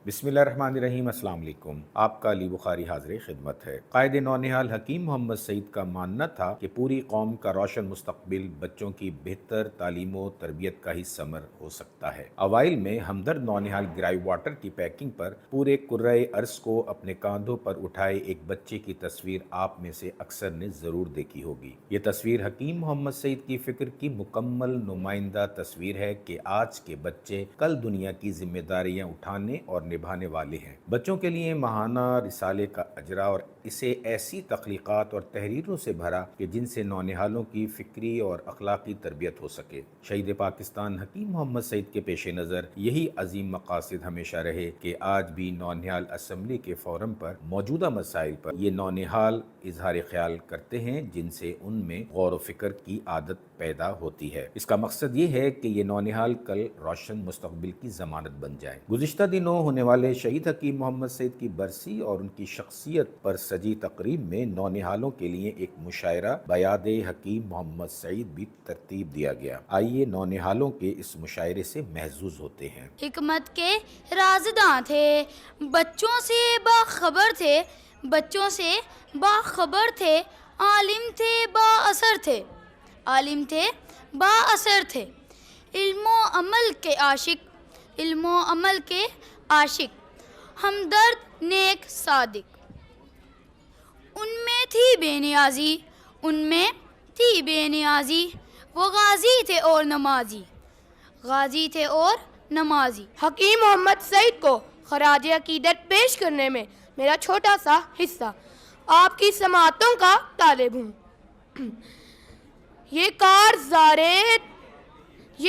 बिस्मिल्लाहिर्रहमानिर्रहीम। अस्सलाम वालेकुम। आपका अली बुखारी हाज़िर खिदमत है। कायद नौनिहाल हकीम मोहम्मद सईद का मानना था कि पूरी कौम का रोशन मुस्तकबिल बच्चों की बेहतर तालीम व तरबियत का ही समर हो सकता है। अवाइल में हमदर्द नौनिहाल ग्राई वाटर की पैकिंग पर पूरे कुर्राए अर्ज को अपने कांधों पर उठाए एक बच्चे की तस्वीर आप में से अक्सर ने ज़रूर देखी होगी। ये तस्वीर हकीम मोहम्मद सईद की फ़िक्र की मुकम्मल नुमाइंदा तस्वीर है कि आज के बच्चे कल दुनिया की जिम्मेदारियां उठाने और निभाने वाले हैं। बच्चों के लिए महाना रिसाले का अजरा और इसे ऐसी तख्लीक़ात और तहरीरों से भरा कि जिनसे नौनिहालों की फ़िक्री और अखलाकी तरबियत हो सके। शहीद पाकिस्तान हकीम मोहम्मद सईद के पेश नज़र यही अजीम मकासद हमेशा रहे कि आज भी नौनिहाल असम्बली के फोरम पर मौजूदा मसाइल पर ये नौनिहाल इजहार ख्याल करते हैं जिनसे उनमें गौर व फिक्र की आदत पैदा होती है। इसका मकसद ये है कि ये नौनिहाल कल रोशन मुस्तकबिल की ज़मानत बन जाए। गुज़िश्ता दिनों होने वाले शहीद हकीम मोहम्मद सईद की बरसी और उनकी शख्सियत पर सजी तकरीब में नौनिहालों के लिए एक मुशायरा बयाद हकीम मोहम्मद सईद भी तरतीब दिया गया। आइए नौनिहालों के इस मुशायरे से महजूज होते हैं। हिकमत के राज़दां थे, बच्चों से बाखबर थे, बच्चों से बाखबर थे, आलिम थे बाअसर थे, आलिम थे बाअसर थे, इल्मो अमल के आशिक, इल्मो अमल के आशिक, हमदर्द नेक सादिक। उनमें थी बेनियाजी, उनमें थी बेनियाजी, वो गाजी थे और नमाजी, गाजी थे और नमाजी। हकीम मोहम्मद सईद को खराज अकीदत पेश करने में मेरा छोटा सा हिस्सा आपकी समातों का तालिब हूँ। ये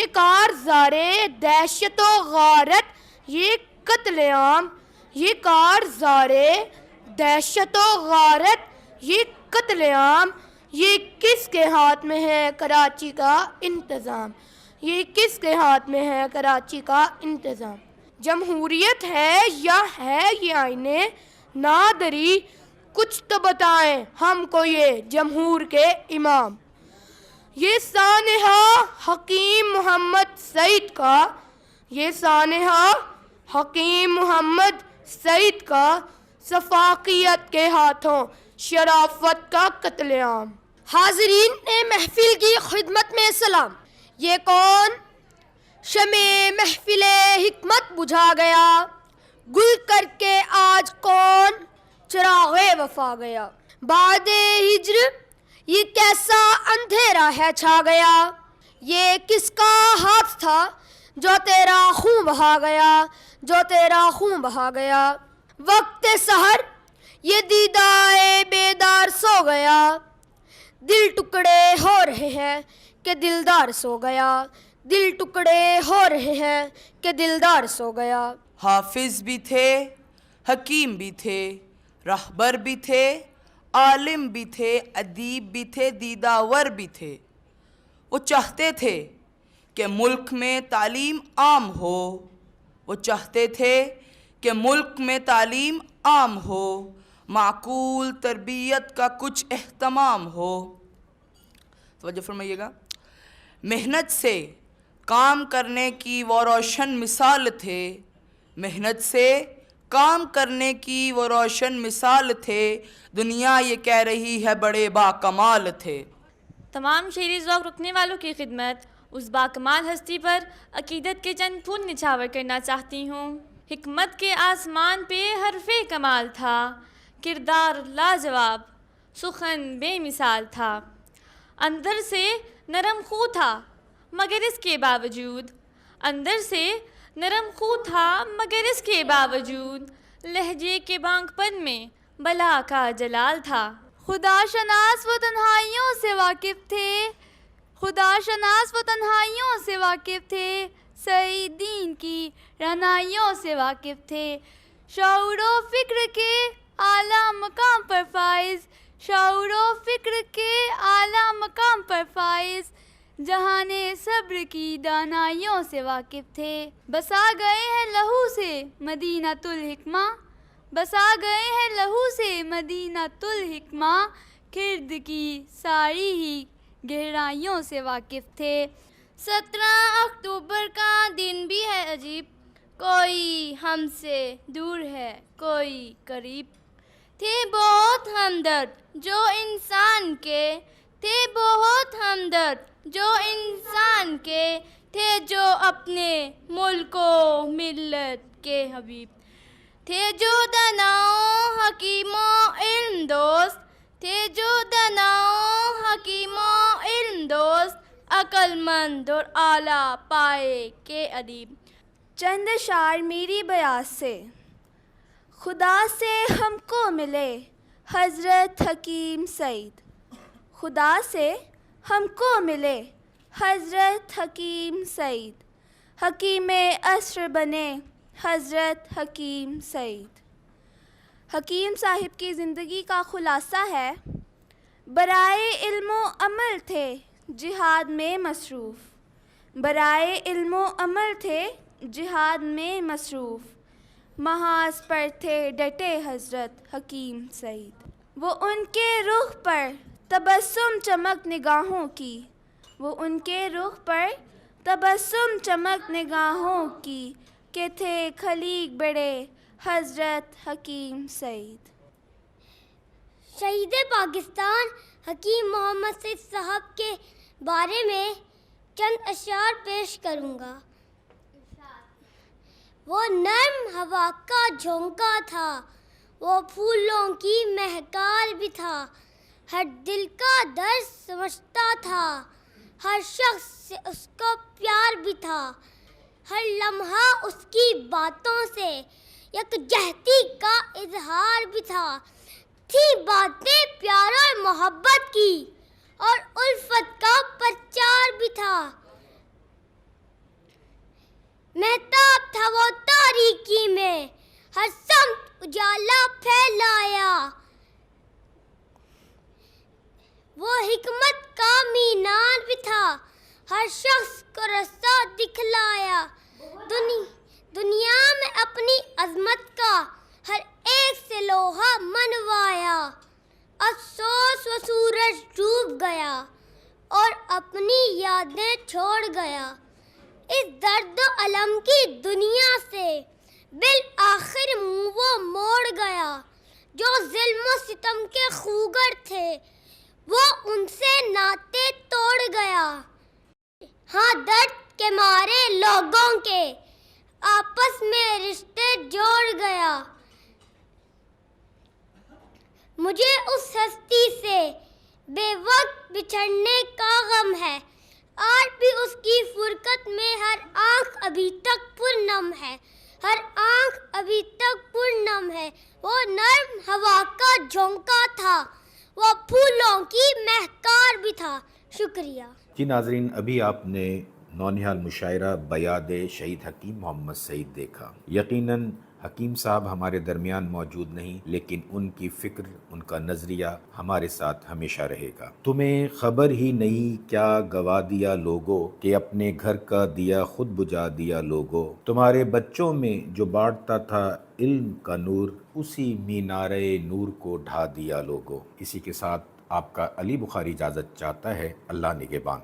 कारज़ारे दहशत व गारत, ये कत्लेआम, ये कारज़ारे दहशत व गारत, ये कत्लेआम, ये किसके हाथ में है कराची का इंतज़ाम, ये किसके हाथ में है कराची का इंतज़ाम। जमहूरियत है या है ये आईने नादरी, कुछ तो बताएं हमको ये जमहूर के इमाम। ये सानेहा हकीम मोहम्मद सईद का, ये सानेहा हकीम मोहम्मद सईद का सफाकियत के हाथों शराफत का कत्लेआम। हाज़रीन ने महफिल की खिदमत में सलाम। ये कौन शमे महफिले हिकमत बुझा गया, गुल करके आज कौन चिरागे वफा गया। बादे हिज्र ये कैसा अंधेरा है छा गया, ये किसका हाथ था जो तेरा खून बहा गया, जो तेरा खून बहा गया। वक्त सहर ये दीदाए बेदार सो गया, दिल टुकड़े हो रहे हैं कि दिलदार सो गया, दिल टुकड़े हो रहे हैं कि दिलदार सो गया। हाफिज भी थे, हकीम भी थे, रहबर भी थे, आलिम भी थे, अदीब भी थे, दीदावर भी थे। वो चाहते थे कि मुल्क में तालीम आम हो, वो चाहते थे कि मुल्क में तालीम आम हो, माकूल तरबियत का कुछ एहतमाम हो। तवज्जो फरमाइएगा। मेहनत से काम करने की वो रोशन मिसाल थे, मेहनत से काम करने की वो रोशन मिसाल थे, दुनिया ये कह रही है बड़े बाकमाल थे। तमाम शेरी ज़ौक़ रखने वालों की खिदमत उस बाकमाल हस्ती पर अकीदत के चंद फूल निछावर करना चाहती हूँ। हिकमत के आसमान पे हरफ़े कमाल था, किरदार लाजवाब, सुखन बेमिसाल था। अंदर से नरम खू था मगर इसके बावजूद, अंदर से नरम खू था मगर इसके बावजूद, लहजे के बांकपन में बला का जलाल था। खुदा शनास वो तन्हाइयों से वाकिफ़ थे, खुदा शनास वो तन्हाइयों से वाकिफ़ थे, सही दीन की रहनाइयों से वाकिफ़ थे। शऊरो फ़िक्र के आला मकाम पर फाइज़, शऊरो फ़िक्र के आला मकाम पर फाइज़, जहाने सब्र की दानाइयों से वाकिफ़ थे। बसा गए हैं लहू से मदीनातुल हिकमा, बसा गए हैं लहू से मदीनातुल हिकमा, खिर्द की सारी ही गहराइयों से वाकिफ़ थे। 17 अक्टूबर का दिन भी है अजीब, کوئی ہم سے دور ہے کوئی قریب، تھے بہت ہمدرد جو انسان کے، تھے بہت ہمدرد جو انسان کے، تھے جو اپنے ملک و ملت کے حبیب، تھے جو دناؤں حکیموں علم دوست، تھے جو دناؤں حکیموں علم دوست، عقل مند اور اعلیٰ پائے کے ادیب۔ چند اشعار میری بیاض سے۔ خدا سے ہم کو ملے حضرت حکیم سعید، خدا سے ہم کو ملے حضرت حکیم سعید، حکیم عصر بنے حضرت حکیم سعید۔ حکیم صاحب کی زندگی کا خلاصہ ہے، برائے علم و عمل تھے جہاد میں مصروف، برائے علم و عمل تھے جہاد میں مصروف، محاذ پر تھے ڈٹے حضرت حکیم سعید۔ وہ ان کے رخ پر تبسم چمک نگاہوں کی، وہ ان کے رخ پر تبسم چمک نگاہوں کی، کہ تھے خلیق بڑے حضرت حکیم سعید۔ شہید پاکستان حکیم محمد سعید صاحب کے بارے میں چند اشعار پیش کروں گا۔ وہ نرم ہوا کا جھونکا تھا، وہ پھولوں کی مہکار بھی تھا، ہر دل کا درد سمجھتا تھا، ہر شخص سے اس کو پیار بھی تھا، ہر لمحہ اس کی باتوں سے یکجہتی کا اظہار بھی تھا، تھی باتیں پیار اور محبت کی اور الفت کا پرچار بھی تھا، مہتاب تھا وہ تاریکی میں ہر سمت اجالا پھیلایا، وہ حکمت کا مینار بھی تھا، ہر شخص کو رستہ دکھلایا، دنیا میں اپنی عظمت کا ہر ایک سے لوہا منوایا، افسوس وہ سورج ڈوب گیا اور اپنی یادیں چھوڑ گیا، اس درد و الم کی دنیا سے بالآخر منہ وہ موڑ گیا، جو ظلم و ستم کے خوگر تھے وہ ان سے ناطے توڑ گیا، ہاں درد کے مارے لوگوں کے آپس میں رشتے جوڑ گیا، مجھے اس ہستی سے بے وقت بچھڑنے کا غم ہے، آج بھی اس کی فرقت میں ہر آنکھ ابھی تک پرنم ہے، ہر آنکھ ابھی تک پرنم ہے، وہ نرم ہوا کا جھونکا تھا، وہ پھولوں کی مہکار بھی تھا۔ شکریہ جی ناظرین، ابھی آپ نے نونہال مشاعرہ بیاد شہید حکیم محمد سعید دیکھا۔ یقیناً حکیم صاحب ہمارے درمیان موجود نہیں، لیکن ان کی فکر، ان کا نظریہ ہمارے ساتھ ہمیشہ رہے گا۔ تمہیں خبر ہی نہیں کیا گوا دیا لوگوں، کہ اپنے گھر کا دیا خود بجھا دیا لوگوں، تمہارے بچوں میں جو بانٹتا تھا علم کا نور، اسی مینارے نور کو ڈھا دیا لوگوں۔ اسی کے ساتھ آپ کا علی بخاری اجازت چاہتا ہے۔ اللہ نگہبان۔